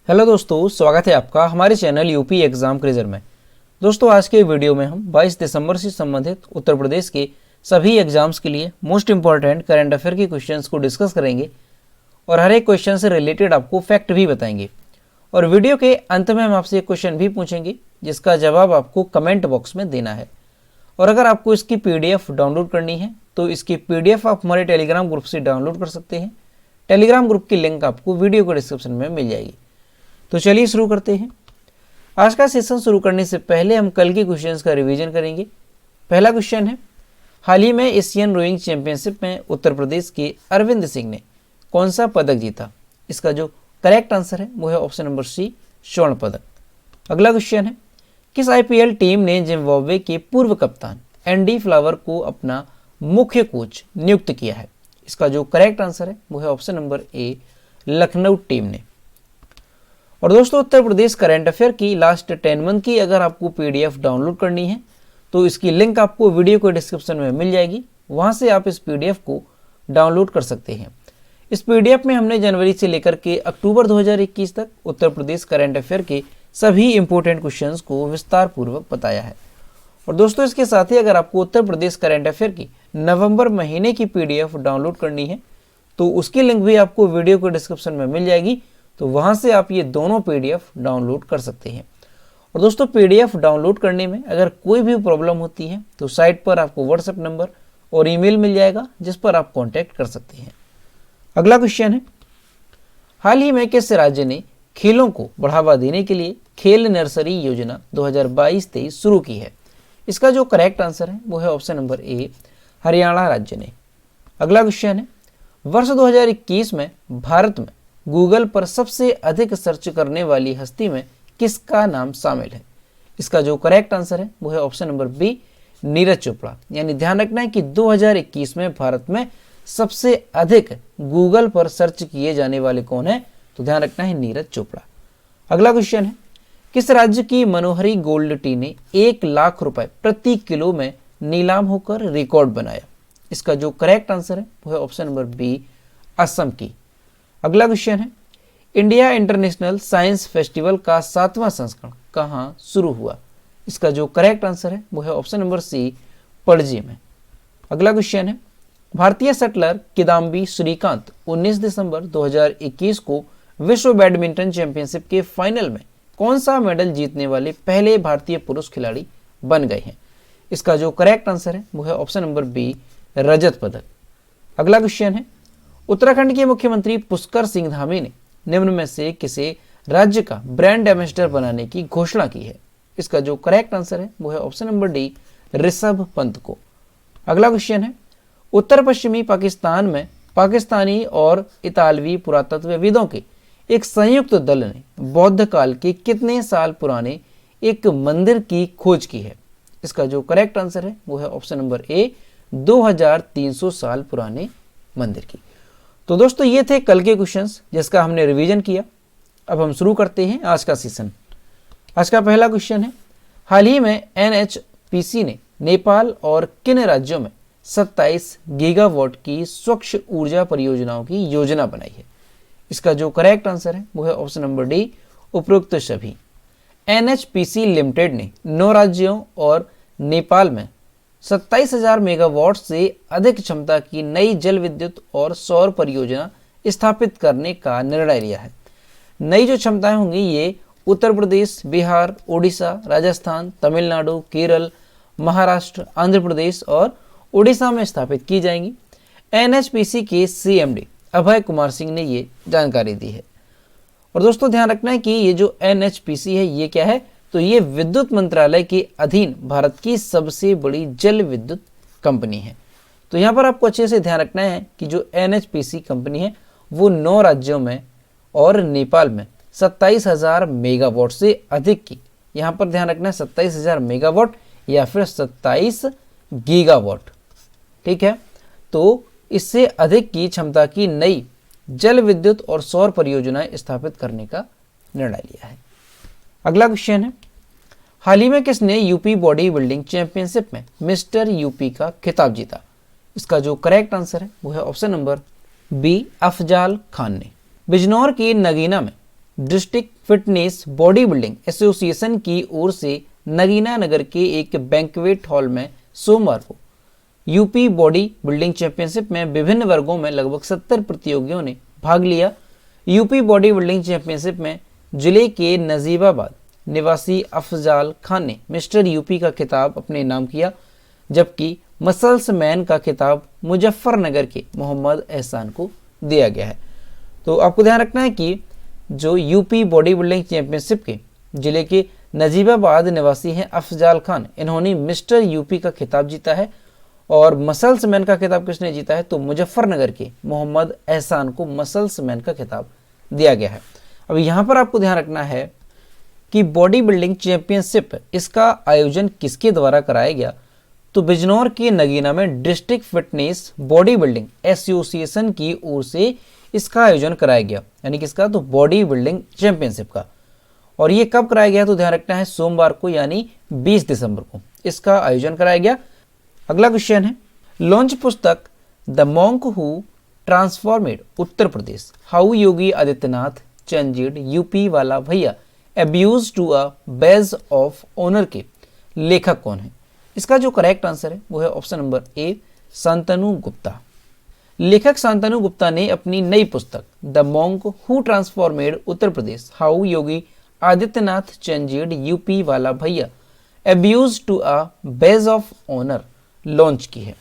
Hello दोस्तों, स्वागत है आपका हमारे चैनल यूपी एग्जाम क्रेजर में। दोस्तों, आज के वीडियो में हम 22 दिसंबर से संबंधित उत्तर प्रदेश के सभी एग्जाम्स के लिए मोस्ट इंपॉर्टेंट करंट अफेयर के क्वेश्चंस को डिस्कस करेंगे और हर एक क्वेश्चन से रिलेटेड आपको फैक्ट भी बताएंगे। और वीडियो के अंत में हम आपसे एक क्वेश्चन भी पूछेंगे जिसका जवाब आपको कमेंट बॉक्स में देना है। और अगर आपको इसकी PDF डाउनलोड करनी है तो इसकी PDF आप हमारे टेलीग्राम ग्रुप से डाउनलोड कर सकते हैं। टेलीग्राम ग्रुप की लिंक आपको वीडियो के डिस्क्रिप्शन में मिल जाएगी। तो चलिए शुरू करते हैं। आज का सेशन शुरू करने से पहले हम कल के क्वेश्चंस का रिवीजन करेंगे। पहला क्वेश्चन है, हाल ही में एशियन रोइंग चैंपियनशिप में उत्तर प्रदेश के अरविंद सिंह ने कौन सा पदक जीता? इसका जो करेक्ट आंसर है वो है ऑप्शन नंबर सी, स्वर्ण पदक। अगला क्वेश्चन है, किस IPL टीम ने जिम्बाब्वे के पूर्व कप्तान एंडी फ्लावर को अपना मुख्य कोच नियुक्त किया है? इसका जो करेक्ट आंसर है वो है ऑप्शन नंबर ए, लखनऊ टीम ने। और दोस्तों, उत्तर प्रदेश करंट अफेयर की लास्ट 10 मंथ की अगर आपको PDF डाउनलोड करनी है तो इसकी लिंक आपको वीडियो के डिस्क्रिप्शन में मिल जाएगी। वहां से आप इस PDF को डाउनलोड कर सकते हैं। इस PDF में हमने जनवरी से लेकर के अक्टूबर 2021 तक उत्तर प्रदेश करंट अफेयर के सभी इंपॉर्टेंट क्वेश्चंस को विस्तार पूर्वक बताया है। और दोस्तों, इसके साथ ही अगर आपको उत्तर प्रदेश करंट अफेयर की नवंबर महीने की PDF डाउनलोड करनी है तो उसकी लिंक भी आपको वीडियो के डिस्क्रिप्शन में मिल जाएगी। तो वहां से आप ये दोनों PDF डाउनलोड कर सकते हैं। और दोस्तों, PDF डाउनलोड करने में अगर कोई भी प्रॉब्लम होती है तो साइट पर आपको WhatsApp नंबर और ईमेल मिल जाएगा जिस पर आप कांटेक्ट कर सकते हैं। अगला क्वेश्चन है, हाल ही में किस राज्य ने खेलों को बढ़ावा देने के लिए खेल नर्सरी योजना 2022-23 शुरू की है? इसका जो करेक्ट आंसर है वो है ऑप्शन नंबर ए, हरियाणा राज्य ने। अगला क्वेश्चन है, वर्ष 2021 में भारत में गूगल पर सबसे अधिक सर्च करने वाली हस्ती में किसका नाम शामिल है? इसका जो करेक्ट आंसर है वो है option number B, Neeraj Chopra. यानी ध्यान रखना है कि 2021 में भारत में सबसे अधिक गूगल पर सर्च किए जाने वाले कौन है? तो ध्यान रखना है नीरज चोपड़ा। अगला क्वेश्चन है, किस राज्य की मनोहरी गोल्ड टी ने 1 लाख रुपए प्रति किलो में नीलाम होकर रिकॉर्ड बनाया? इसका जो करेक्ट आंसर है वो है ऑप्शन नंबर बी, असम की। अगला क्वेश्चन है, इंडिया इंटरनेशनल साइंस फेस्टिवल का 7वां संस्करण कहां शुरू हुआ? इसका जो करेक्ट आंसर है वो है ऑप्शन नंबर सी, पणजी में। अगला क्वेश्चन है, भारतीय शटलर किदाम्बी श्रीकांत 19 दिसंबर 2021 को विश्व बैडमिंटन चैंपियनशिप के फाइनल में कौन सा मेडल जीतने वाले पहले भारतीय पुरुष खिलाड़ी बन गए हैं? इसका जो करेक्ट आंसर है वो है ऑप्शन नंबर बी, रजत पदक। अगला क्वेश्चन है, उत्तराखंड के मुख्यमंत्री पुष्कर सिंह धामी ने निम्न में से किसे राज्य का ब्रांड एम्बेसडर बनाने की घोषणा की है? इसका जो करेक्ट आंसर है वो है option number D, Rishabh Pant को। अगला क्वेश्चन है, उत्तर पश्चिमी पाकिस्तान में पाकिस्तानी और इतालवी पुरातत्वविदों के एक संयुक्त दल ने बौद्ध काल के कितने साल पुराने एक मंदिर की खोज की है? इसका जो करेक्ट आंसर है वो है ऑप्शन नंबर ए, 2300 साल पुराने मंदिर की। तो दोस्तों, ये थे कल के क्वेश्चंस जिसका हमने रिवीजन किया। अब हम शुरू करते हैं आज का सेशन। आज का पहला क्वेश्चन है, हाल ही में NHPC ने नेपाल और किन राज्यों में 27 गीगावाट की स्वच्छ ऊर्जा परियोजनाओं की योजना बनाई है? इसका जो करेक्ट आंसर है वो है ऑप्शन नंबर डी, उपरोक्त सभी। NHPC लिमिटेड ने 9 राज्यों और नेपाल में 27,000 मेगावाट से अधिक क्षमता की नई जल विद्युत और सौर परियोजना स्थापित करने का निर्णय लिया है। नई जो क्षमताएं होंगी ये उत्तर प्रदेश, बिहार, ओडिशा, राजस्थान, तमिलनाडु, केरल, महाराष्ट्र, आंध्र प्रदेश और ओडिशा में स्थापित की जाएंगी। NHPC के CMD अभय कुमार सिंह ने ये जानकारी दी है। और दोस्तों, ध्यान रखना है कि ये जो NHPC है ये क्या है? तो ये विद्युत मंत्रालय के अधीन भारत की सबसे बड़ी जल विद्युत कंपनी है। तो यहाँ पर आपको अच्छे से ध्यान रखना है कि जो NHPC कंपनी है वो 9 राज्यों में और नेपाल में 27,000 मेगावाट से अधिक की, यहाँ पर ध्यान रखना है 27,000 मेगावाट या फिर 27 गीगावाट, ठीक है। तो इससे अधिक की क्षमता की नई जल विद्युत और सौर परियोजनाएं स्थापित करने का निर्णय लिया है। अगला क्वेश्चन है, हाल ही में किसने यूपी बॉडी बिल्डिंग चैंपियनशिप में मिस्टर यूपी का खिताब जीता? इसका जो करेक्ट आंसर है वो है option number B, Afzal Khan ने। बिजनौर की नगीना में district fitness body building association की ओर से नगीना नगर के एक बैंक्वेट हॉल में सोमवार को यूपी बॉडी बिल्डिंग चैंपियनशिप में विभिन्न वर्गों में लगभग 70 प्रतियोगियों ने भाग लिया। यूपी बॉडी बिल्डिंग चैंपियनशिप में जिले के नजीबाबाद निवासी अफजाल खान ने मिस्टर यूपी का खिताब अपने नाम किया, जबकि मसल्स मैन का खिताब मुजफ्फरनगर के मोहम्मद एहसान को दिया गया है। तो आपको ध्यान रखना है कि जो यूपी बॉडी बिल्डिंग चैंपियनशिप के जिले के नजीबाबाद निवासी हैं अफजाल खान, इन्होंने मिस्टर यूपी का खिताब जीता है। और मसल्स मैन का खिताब किसने जीता है? तो मुजफ्फरनगर के मोहम्मद एहसान को मसल्स मैन का खिताब दिया गया है। अब यहाँ पर आपको ध्यान रखना है कि बॉडी बिल्डिंग चैंपियनशिप इसका आयोजन किसके द्वारा कराया गया? तो बिजनौर के नगीना में district fitness body building association की ओर से इसका आयोजन कराया गया, यानी किसका? तो बॉडी बिल्डिंग चैंपियनशिप का। और ये कब कराया गया? तो ध्यान रखना है सोमवार को, यानी 20 दिसंबर को इसका आयोजन कराया गया। अगला क्वेश्चन है, लॉन्च पुस्तक the monk who transformed Uttar Pradesh how Yogi Adityanath changed UP वाला भैया abuse to a badge of honour के लेखक कौन है? इसका जो करेक्ट आंसर है वो है option number A, Shantanu Gupta. लेखक शांतनु गुप्ता ने अपनी नई पुस्तक the monk who transformed Uttar Pradesh how Yogi Adityanath changed UP वाला भैया abuse to a badge of honour launch की है।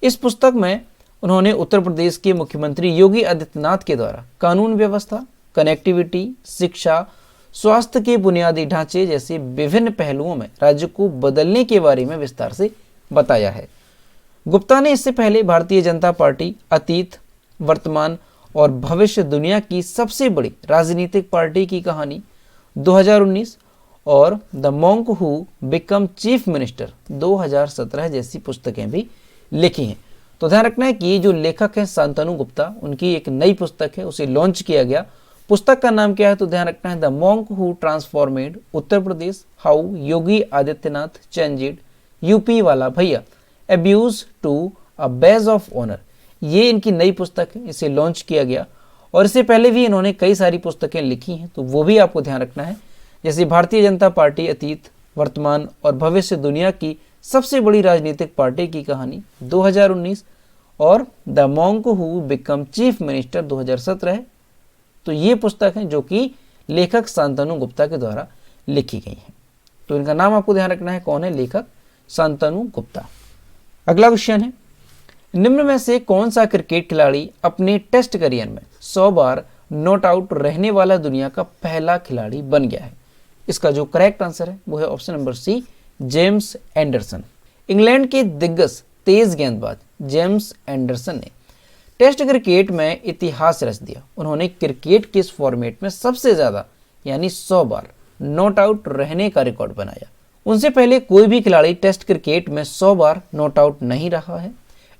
इस पुस्तक में उन्होंने उत्तर प्रदेश के मुख्यमंत्री योगी आदित्यनाथ के द्वारा कानून व्यवस्था, कनेक्टिविटी, शिक्षा, स्वास्थ्य के बुनियादी ढांचे जैसे विभिन्न पहलुओं में राज्य को बदलने के बारे में विस्तार से बताया है। गुप्ता ने इससे पहले भारतीय जनता पार्टी अतीत, वर्तमान और भविष्य दुनिया की सबसे बड़ी राजनीतिक पार्टी की कहानी 2019 और the monk who become chief minister 2017 जैसी पुस्तकें भी लिखी हैं। तो ध्यान रखना है कि ये जो लेखक हैं शांतनु गुप्ता, उनकी एक नई पुस्तक है, उसे लॉन्च किया गया। पुस्तक का नाम क्या है? तो ध्यान रखना है the monk who transformed Uttar Pradesh how Yogi Adityanath changed UP वाला भैया abuse to a badge of honour. ये इनकी नई पुस्तक है, इसे लॉन्च किया गया। और इससे पहले भी इन्होंने कई सारी पुस्तकें लिखी हैं, तो वो भी आपको ध्यान रखना है, जैसे भारतीय जनता पार्टी अतीत, वर्तमान और भविष्य दुनिया की सबसे बड़ी राजनीतिक पार्टी की कहानी 2019 और the monk who become chief minister 2017 है। तो ये पुस्तक है जो कि लेखक शांतनु गुप्ता के द्वारा लिखी गई है। तो इनका नाम आपको ध्यान रखना है, कौन है? लेखक शांतनु गुप्ता। अगला क्वेश्चन है, निम्न में से कौन सा क्रिकेट खिलाड़ी अपने टेस्ट करियर में 100 बार नॉट आउट रहने वाला दुनिया का पहला खिलाड़ी बन गया है? इसका जो करेक्ट आंसर है वो है option number C, James Anderson. England के दिग्गज तेज गेंदबाज जेम्स एंडरसन ने टेस्ट क्रिकेट में इतिहास रच दिया। उन्होंने क्रिकेट के इस फॉर्मेट में सबसे ज्यादा यानी 100 बार नॉट आउट रहने का रिकॉर्ड बनाया। उनसे पहले कोई भी खिलाड़ी टेस्ट क्रिकेट में 100 बार नॉट आउट नहीं रहा है।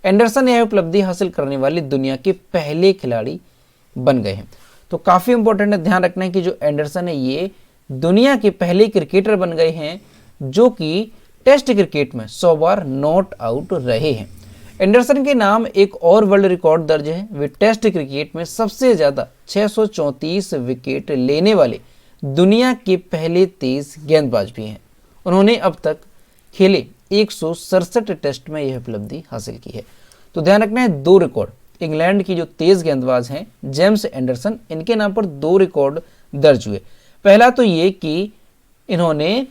एंडरसन यह उपलब्धि हासिल करने वाले दुनिया के पहले खिलाड़ी बन गए हैं। तो काफी इंपॉर्टेंट है, ध्यान रखना है कि जो एंडरसन है ये दुनिया के पहले क्रिकेटर बन गए हैं जो कि टेस्ट क्रिकेट में 100 बार नॉट आउट रहे हैं। एंडरसन के नाम एक और वर्ल्ड रिकॉर्ड दर्ज है, वे टेस्ट क्रिकेट में सबसे ज्यादा 634 विकेट लेने वाले दुनिया के पहले तेज गेंदबाज भी हैं। उन्होंने अब तक खेले 167 टेस्ट में यह उपलब्धि हासिल की है। तो ध्यान रखना है, 2 रिकॉर्ड इंग्लैंड की जो तेज गेंदबाज हैं जेम्स एंडरसन, इनके नाम पर 2 रिकॉर्ड दर्ज हुए। पहला तो ये कि इन्होंने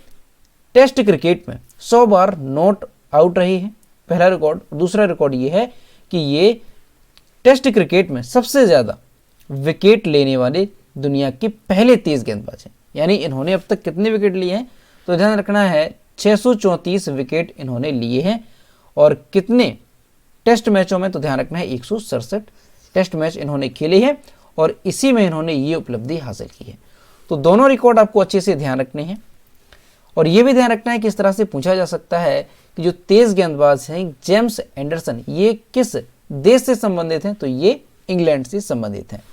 टेस्ट क्रिकेट में 100 बार नॉट आउट रहे हैं, पहला रिकॉर्ड। दूसरा रिकॉर्ड ये है कि ये टेस्ट क्रिकेट में सबसे ज्यादा विकेट लेने वाले दुनिया के पहले तेज गेंदबाज हैं। यानी इन्होंने अब तक कितने विकेट लिए हैं? तो ध्यान रखना है 634 विकेट इन्होंने लिए हैं। और कितने टेस्ट मैचों में? तो ध्यान रखना है 167 टेस्ट मैच इन्होंने खेले हैं और इसी में इन्होंने ये उपलब्धि हासिल की है। तो दोनों रिकॉर्ड आपको अच्छे से ध्यान रखने हैं। और ये भी ध्यान रखना है कि इस तरह से पूछा जा सकता है कि जो तेज गेंदबाज हैं जेम्स एंडरसन, ये किस देश से संबंधित हैं? तो ये इंग्लैंड से संबंधित हैं।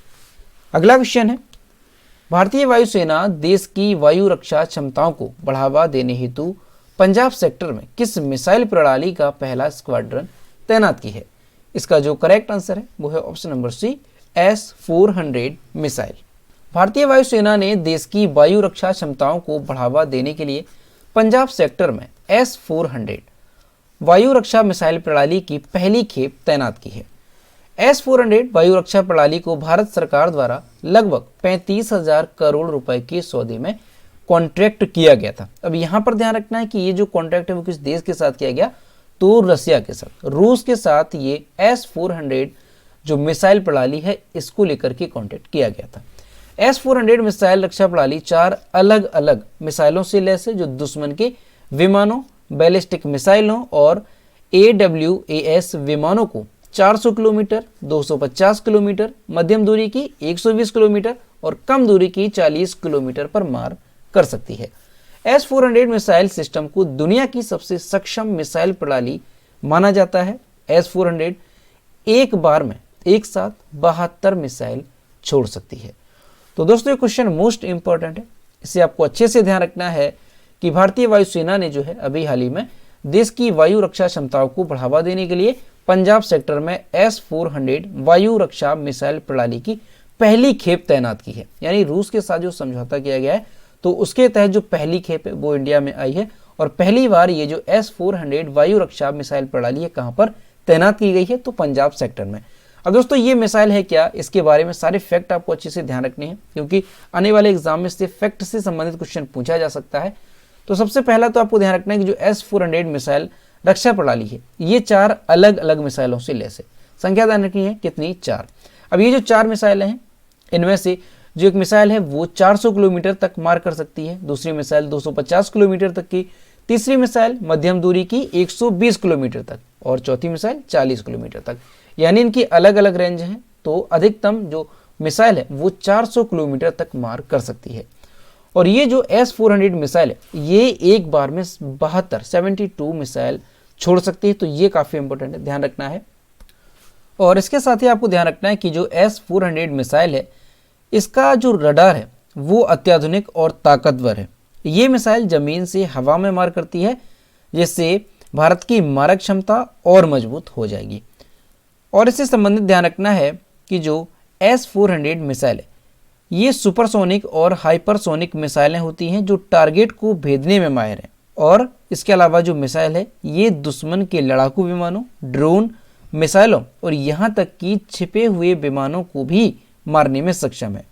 अगला क्वेश्चन है, भारतीय वायुसेना देश की वायु रक्षा क्षमताओं को बढ़ावा देने हेतु पंजाब सेक्टर में किस मिसाइल प्रणाली का पहला स्क्वाड्रन तैनात की है? इसका जो करेक्ट आंसर है वो है ऑप्शन नंबर सी, S-400 मिसाइल। भारतीय वायुसेना ने देश की वायु रक्षा क्षमताओं को बढ़ावा देने के लिए पंजाब सेक्टर में S-400 वायु रक्षा मिसाइल प्रणाली की पहली खेप तैनात की है। S-400 वायु रक्षा प्रणाली को भारत सरकार द्वारा लगभग 35,000 करोड़ रुपए के सौदे में कॉन्ट्रैक्ट किया गया था। अब यहाँ पर ध्यान रखना है कि ये जो कॉन्ट्रैक्ट है वो किस देश के साथ किया गया, तो रसिया के साथ, रूस के साथ ये S-400 जो मिसाइल प्रणाली है इसको लेकर के कॉन्ट्रैक्ट किया गया था। S-400 मिसाइल रक्षा प्रणाली 4 अलग अलग मिसाइलों से लैस है जो दुश्मन के विमानों, बैलिस्टिक मिसाइलों और AWACS विमानों को 400 किलोमीटर, 250 किलोमीटर, मध्यम दूरी की 120 किलोमीटर और कम दूरी की 40 किलोमीटर पर मार कर सकती है। S-400 मिसाइल सिस्टम को दुनिया की सबसे सक्षम मिसाइल प्रणाली माना जाता है। S-400 एक बार में एक साथ 72 मिसाइल छोड़ सकती है। तो दोस्तों ये क्वेश्चन मोस्ट इंपॉर्टेंट है, इसे आपको अच्छे से ध्यान रखना है कि भारतीय वायुसेना ने जो है अभी हाल ही में देश की वायु रक्षा क्षमताओं को बढ़ावा देने के लिए पंजाब सेक्टर में S-400 वायु रक्षा मिसाइल प्रणाली की पहली खेप तैनात की है। यानी रूस के साथ जो समझौता किया गया है तो उसके तहत जो पहली खेप है वो इंडिया में आई है और पहली बार ये जो S-400 वायु रक्षा मिसाइल प्रणाली है कहाँ पर तैनात की गई है, तो पंजाब सेक्टर में। अब दोस्तों ये मिसाइल है क्या, इसके बारे में सारे फैक्ट आपको अच्छे से ध्यान रखने हैं क्योंकि आने वाले एग्जाम में से फैक्ट से संबंधित क्वेश्चन पूछा जा सकता है। तो सबसे पहला तो आपको ध्यान रखना है कि जो S-400 मिसाइल रक्षा प्रणाली है ये 4 अलग अलग मिसाइलों से लैस है। संख्या ध्यान रखनी है कितनी, 4। अब ये जो 4 मिसाइलें हैं इनमें से जो एक मिसाइल है वो 400 किलोमीटर तक मार कर सकती है, दूसरी मिसाइल 250 किलोमीटर तक की, तीसरी मिसाइल मध्यम दूरी की 120 किलोमीटर तक और चौथी मिसाइल 40 किलोमीटर तक। यानी इनकी अलग अलग रेंज है। तो अधिकतम जो मिसाइल है वो 400 किलोमीटर तक मार कर सकती है। और ये जो S-400 मिसाइल है ये एक बार में 72 मिसाइल छोड़ सकती है। तो ये काफ़ी इंपॉर्टेंट है, ध्यान रखना है। और इसके साथ ही आपको ध्यान रखना है कि जो S-400 मिसाइल है इसका जो रडार है वो अत्याधुनिक और ताकतवर है। ये मिसाइल जमीन से हवा में मार करती है जिससे भारत की मारक क्षमता और मजबूत हो जाएगी। और इससे संबंधित ध्यान रखना है कि जो S-400 मिसाइल है ये सुपरसोनिक और हाइपरसोनिक मिसाइलें होती हैं जो टारगेट को भेदने में माहिर हैं। और इसके अलावा जो मिसाइल है ये दुश्मन के लड़ाकू विमानों, ड्रोन, मिसाइलों और यहाँ तक कि छिपे हुए विमानों को भी मारने में सक्षम है।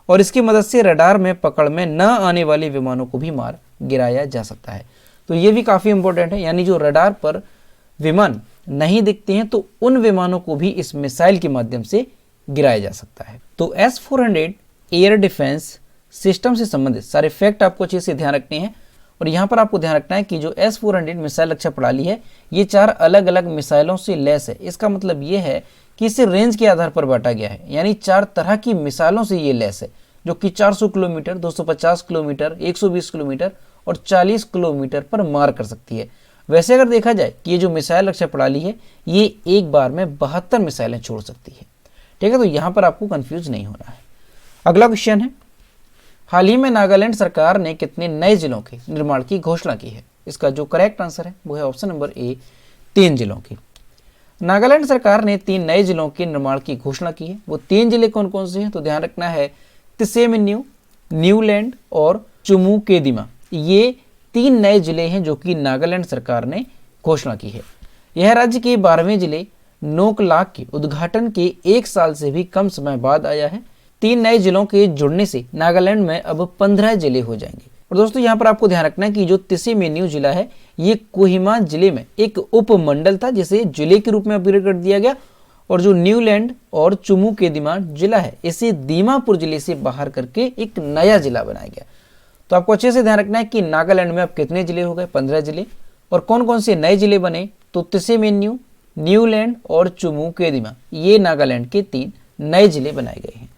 और इसकी मदद से रडार में पकड़ में न आने वाले विमानों को भी मार गिराया जा सकता है। तो ये भी काफ़ी इंपॉर्टेंट है, यानी जो रडार पर विमान नहीं दिखते हैं तो उन विमानों को भी इस मिसाइल के माध्यम से गिराया जा सकता है। तो S-400 एयर डिफेंस सिस्टम से संबंधित सारे फैक्ट आपको अच्छे से ध्यान रखने हैं। और यहाँ पर आपको ध्यान रखना है कि जो S-400 मिसाइल रक्षा प्रणाली है ये 4 अलग अलग मिसाइलों से लैस है। इसका मतलब ये है कि इसे रेंज के आधार पर बांटा गया है, यानी 4 तरह की मिसाइलों से ये लैस है जो कि 400 किलोमीटर, 250 किलोमीटर, 120 किलोमीटर और 40 किलोमीटर पर मार कर सकती है। वैसे अगर देखा जाए कि ये जो मिसाइल रक्षा प्रणाली है ये एक बार में 72 मिसाइलें छोड़ सकती है। ठीक है, तो यहाँ पर आपको कंफ्यूज नहीं होना है। अगला क्वेश्चन है, हाल ही में नागालैंड सरकार ने कितने नए जिलों के निर्माण की घोषणा की है? इसका जो करेक्ट आंसर है वो है ऑप्शन नंबर ए, 3 जिलों की। नागालैंड सरकार ने 3 नए जिलों के निर्माण की घोषणा की है। वो 3 जिले कौन कौन से हैं? तो ध्यान रखना है तिसेमिन्यू, न्यूलैंड और चुमुकेदिमा। ये 3 नए जिले हैं जो कि नागालैंड सरकार ने घोषणा की है। यह राज्य के 12वें जिले नोकलाक के उद्घाटन के 1 साल से भी कम समय बाद आया है। 3 नए जिलों के जुड़ने से नागालैंड में अब 15 जिले हो जाएंगे। और दोस्तों यहाँ पर आपको ध्यान रखना है कि जो तिसेमिन्यू जिला है ये कोहिमा जिले में एक उपमंडल था जिसे जिले के रूप में अपग्रेड कर दिया गया। और जो न्यूलैंड और चुमुकेदिमा जिला है इसे दीमापुर जिले से बाहर करके एक नया जिला बनाया गया। तो आपको अच्छे से ध्यान रखना है कि नागालैंड में अब कितने जिले हो गए? 15 जिले। और कौन कौन से नए जिले बने? तो तिसेमिन्यू, न्यूलैंड और चुमुकेदिमा, ये नागालैंड के 3 नए जिले बनाए गए हैं।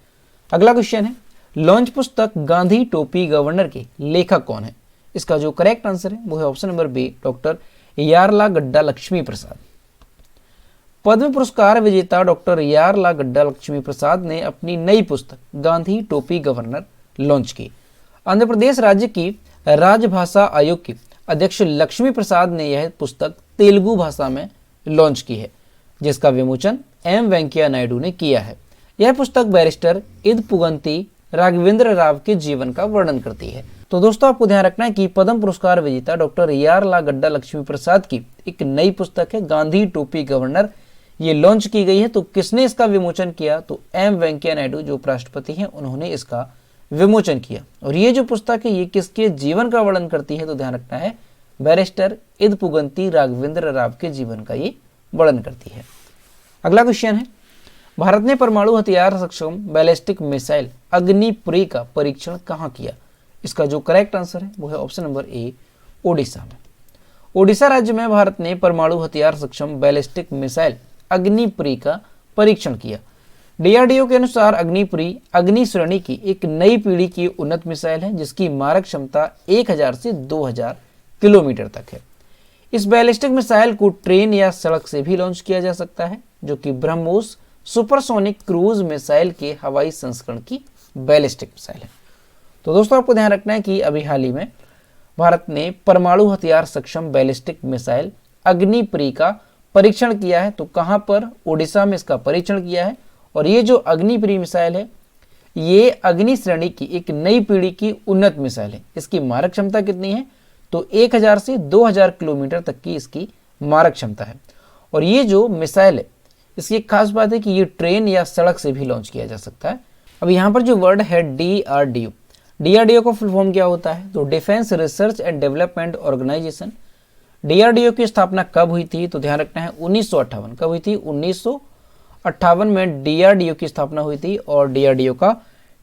अगला क्वेश्चन है, लॉन्च पुस्तक गांधी टोपी गवर्नर के लेखक कौन है? इसका जो करेक्ट आंसर है वो है option number B, doctor Yarlagadda Lakshmi Prasad. पद्म पुरस्कार विजेता डॉक्टर यार्लागड्डा लक्ष्मी प्रसाद ने अपनी नई पुस्तक गांधी टोपी गवर्नर लॉन्च की। आंध्र प्रदेश राज्य की राजभाषा आयोग के अध्यक्ष लक्ष्मी प्रसाद ने यह पुस्तक तेलुगु भाषा में लॉन्च की है जिसका विमोचन एम वेंकैया नायडू ने किया है। यह पुस्तक बैरिस्टर इदपुगंती राघवेंद्र राव के जीवन का वर्णन करती है। तो दोस्तों आपको ध्यान रखना है कि पद्म पुरस्कार विजेता डॉक्टर यारला गड्डा लक्ष्मी प्रसाद की एक नई पुस्तक है गांधी टोपी गवर्नर, ये लॉन्च की गई है। तो किसने इसका विमोचन किया? तो एम वेंकैया नायडू जो उपराष्ट्रपति हैं उन्होंने इसका विमोचन किया। और ये जो पुस्तक है ये किसके जीवन का वर्णन करती है? तो ध्यान रखना है बैरिस्टर इदपुगंती राघवेंद्र राव के जीवन का ये वर्णन करती है। अगला क्वेश्चन है, भारत ने परमाणु हथियार सक्षम बैलिस्टिक मिसाइल अग्निप्री का परीक्षण कहाँ किया? इसका जो करेक्ट आंसर है वो है ऑप्शन नंबर ए, ओडिशा में। ओडिशा राज्य में भारत ने परमाणु हथियार सक्षम बैलिस्टिक मिसाइल अग्निप्री का परीक्षण किया। डीआरडीओ के अनुसार अग्निप्री अग्नि श्रेणी की एक नई पीढ़ी की उन्नत मिसाइल है जिसकी मारक क्षमता 1000 से 2000 किलोमीटर तक है। इस बैलिस्टिक मिसाइल को ट्रेन या सड़क से भी लॉन्च किया जा सकता है, जो कि ब्रह्मोस सुपरसोनिक क्रूज मिसाइल के हवाई संस्करण की बैलिस्टिक मिसाइल है। तो दोस्तों आपको ध्यान रखना है कि अभी हाल ही में भारत ने परमाणु हथियार सक्षम बैलिस्टिक मिसाइल अग्निप्री का परीक्षण किया है। तो कहां पर? ओडिशा में इसका परीक्षण किया है। और ये जो अग्निप्री मिसाइल है ये अग्नि श्रेणी की एक नई पीढ़ी की उन्नत मिसाइल है। इसकी मारक क्षमता कितनी है? तो 1000 से 2000 किलोमीटर तक की इसकी मारक क्षमता है। और ये जो मिसाइल है इसकी एक खास बात है कि ये ट्रेन या सड़क से भी लॉन्च किया जा सकता है। अब यहाँ पर जो वर्ड है डीआरडीओ, डीआरडीओ का फुल फॉर्म क्या होता है? तो defence research and development organisation. DRDO की स्थापना कब हुई थी? तो ध्यान रखना है 1958। कब हुई थी? 1958 में डीआरडीओ की स्थापना हुई थी। और डीआरडीओ का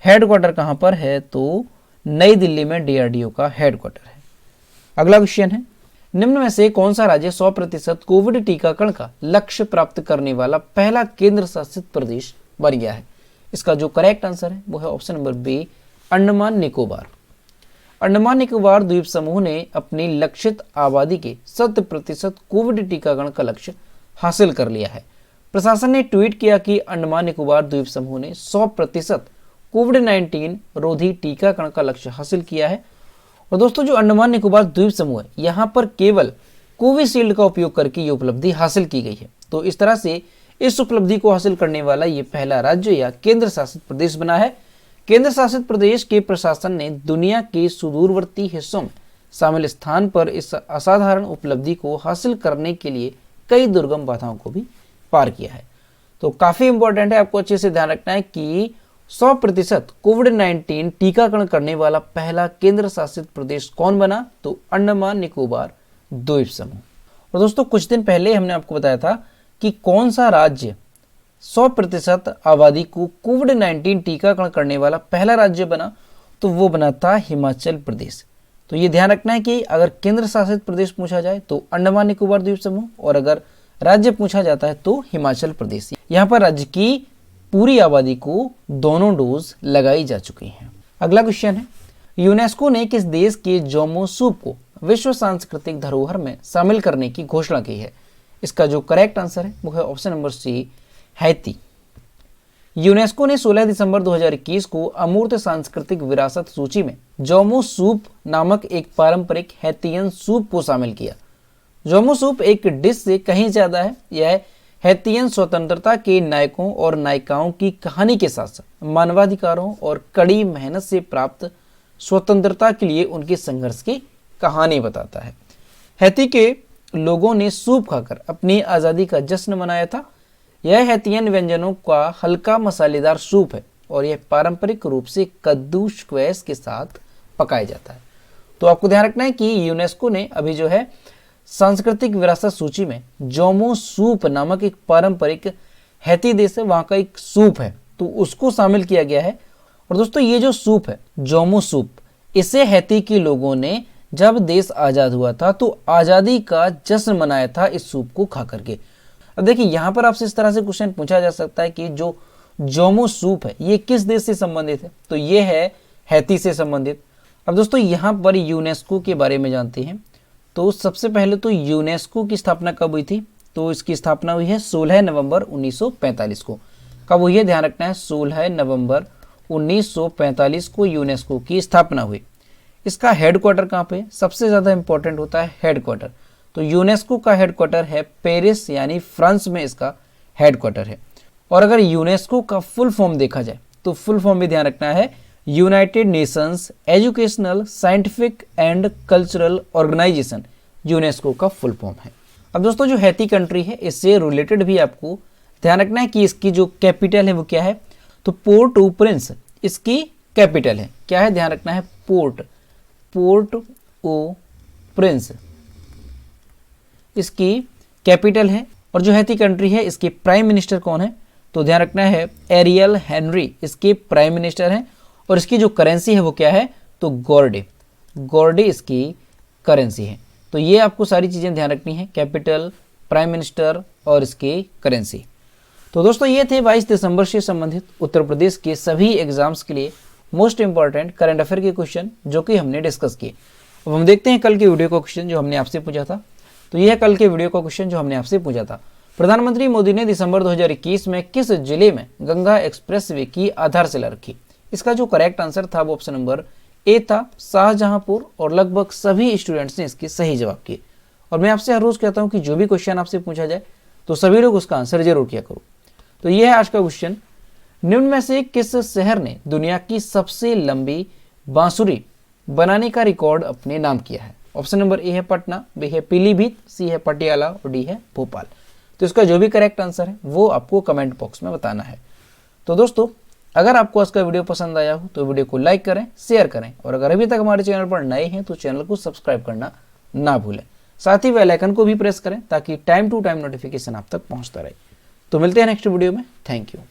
हेडक्वार्टर कहाँ पर है? तो नई दिल्ली में डीआरडीओ का हेडक्वार्टर है। अगला क्वेश्चन है, निम्न में से कौन सा राज्य 100% कोविड टीकाकरण का लक्ष्य प्राप्त करने वाला पहला केंद्र शासित प्रदेश बन गया है? इसका जो करेक्ट आंसर है वो है option number B, Andaman Nicobar. Andaman Nicobar द्वीप समूह ने अपनी लक्षित आबादी के 100% कोविड टीकाकरण का लक्ष्य हासिल कर लिया है। प्रशासन ने ट्वीट किया कि अंडमान निकोबार द्वीप समूह ने 100% कोविड-19 रोधी टीकाकरण का लक्ष्य हासिल किया है। और दोस्तों जो अंडमान निकोबार द्वीप समूह है यहाँ पर केवल कोविशील्ड का उपयोग करके ये उपलब्धि हासिल की गई है। तो इस तरह से इस उपलब्धि को हासिल करने वाला ये पहला राज्य या केंद्र शासित प्रदेश बना है। केंद्र शासित प्रदेश के प्रशासन ने दुनिया के सुदूरवर्ती हिस्सों में शामिल स्थान पर इस असाधारण उपलब्धि को हासिल करने के लिए कई दुर्गम बाधाओं को भी पार किया है। तो काफी इंपॉर्टेंट है, आपको अच्छे से ध्यान रखना है कि 100% कोविड-19 टीकाकरण करने वाला पहला केंद्र शासित प्रदेश कौन बना? तो अंडमान निकोबार द्वीप समूह। और दोस्तों कुछ दिन पहले हमने आपको बताया था कि कौन सा राज्य 100% आबादी को कोविड-19 टीकाकरण करने वाला पहला राज्य बना? तो वो बना था हिमाचल प्रदेश। तो ये ध्यान रखना है कि अगर केंद्र शासित प्रदेश पूछा जाए तो अंडमान निकोबार द्वीप समूह, और अगर राज्य पूछा जाता है तो हिमाचल प्रदेश। यहाँ पर राज्य की पूरी आबादी को दोनों डोज लगाई जा चुकी हैं। अगला क्वेश्चन है, यूनेस्को ने किस देश के जोमो सूप को विश्व सांस्कृतिक धरोहर में शामिल करने की घोषणा की है? इसका जो करेक्ट आंसर है वो है option number C, Haiti. UNESCO ने 16 दिसंबर 2021 को अमूर्त सांस्कृतिक विरासत सूची में जोमो सूप नामक एक पारंपरिक हैतियन सूप को शामिल किया। जोमो सूप एक डिश से कहीं ज्यादा है। यह हैतियन स्वतंत्रता के नायकों और नायिकाओं की कहानी के साथ साथ मानवाधिकारों और कड़ी मेहनत से प्राप्त स्वतंत्रता के लिए उनके संघर्ष की कहानी बताता है। हैती के लोगों ने सूप खाकर अपनी आज़ादी का जश्न मनाया था। यह हैतियन व्यंजनों का हल्का मसालेदार सूप है और यह पारंपरिक रूप से कद्दू स्क्वैश के साथ पकाया जाता है। तो आपको ध्यान रखना है कि यूनेस्को ने अभी जो है सांस्कृतिक विरासत सूची में जोमो सूप नामक एक पारंपरिक हैती देश है, वहां का एक सूप है, तो उसको शामिल किया गया है। और दोस्तों ये जो सूप है जोमो सूप, इसे हैती के लोगों ने जब देश आजाद हुआ था तो आजादी का जश्न मनाया था इस सूप को खा करके। अब देखिए यहाँ पर आपसे इस तरह से क्वेश्चन पूछा जा सकता है कि जो जोमो सूप है ये किस देश से संबंधित है? तो ये है हैती से संबंधित। अब दोस्तों यहाँ पर यूनेस्को के बारे में जानते हैं। तो सबसे पहले तो यूनेस्को की स्थापना कब हुई थी? तो इसकी स्थापना हुई है 16 नवंबर 1945 को। कब हुई है? ध्यान रखना है 16 नवंबर 1945 को यूनेस्को की स्थापना हुई। इसका हेडक्वार्टर कहाँ पे? सबसे ज़्यादा इंपॉर्टेंट होता है हेडक्वार्टर। तो यूनेस्को का हेडक्वार्टर है पेरिस यानी फ्रांस में इसका हेडक्वार्टर है। और अगर यूनेस्को का फुल फॉर्म देखा जाए तो फुल फॉर्म भी ध्यान रखना है, United Nations educational scientific and cultural organisation, UNESCO का फुल फॉर्म है। अब दोस्तों जो हैती कंट्री है इससे रिलेटेड भी आपको ध्यान रखना है कि इसकी जो कैपिटल है वो क्या है, तो पोर्ट ओ प्रिंस इसकी कैपिटल है। क्या है, ध्यान रखना है, पोर्ट ओ प्रिंस इसकी कैपिटल है। और जो हैती कंट्री है इसके प्राइम मिनिस्टर कौन है, तो ध्यान रखना है एरियल हेनरी इसके प्राइम मिनिस्टर हैं। और इसकी जो करेंसी है वो क्या है, तो गोर्डे इसकी करेंसी है। तो ये आपको सारी चीज़ें ध्यान रखनी है, कैपिटल, प्राइम मिनिस्टर और इसकी करेंसी। तो दोस्तों ये थे 22 दिसंबर से संबंधित उत्तर प्रदेश के सभी एग्जाम्स के लिए मोस्ट इंपॉर्टेंट करंट अफेयर के क्वेश्चन जो कि हमने डिस्कस किए। अब हम देखते हैं कल के वीडियो का क्वेश्चन जो हमने आपसे पूछा था। तो यह है कल के वीडियो का क्वेश्चन जो हमने आपसे पूछा था, प्रधानमंत्री मोदी ने दिसंबर 2021 में किस जिले में गंगा एक्सप्रेसवे की आधारशिला रखी। इसका जो करेक्ट आंसर था वो ऑप्शन नंबर ए था, शाहजहांपुर। और लगभग सभी स्टूडेंट्स ने इसके सही जवाब किए। और मैं आपसे हर रोज कहता हूं कि जो भी क्वेश्चन आपसे पूछा जाए तो सभी लोग उसका आंसर जरूर किया करो। तो यह है आज का क्वेश्चन, निम्न में से किस शहर ने दुनिया की सबसे लंबी बांसुरी बनाने का रिकॉर्ड अपने नाम किया है। ऑप्शन नंबर ए है पटना, बी है पीलीभीत, सी है पटियाला और डी है भोपाल। तो इसका जो भी करेक्ट आंसर है वो आपको कमेंट बॉक्स में बताना है। तो दोस्तों अगर आपको आज का वीडियो पसंद आया हो तो वीडियो को लाइक करें, शेयर करें और अगर अभी तक हमारे चैनल पर नए हैं तो चैनल को सब्सक्राइब करना ना भूलें। साथ ही बेल आइकन को भी प्रेस करें ताकि टाइम टू टाइम नोटिफिकेशन आप तक पहुंचता रहे। तो मिलते हैं नेक्स्ट वीडियो में। Thank you.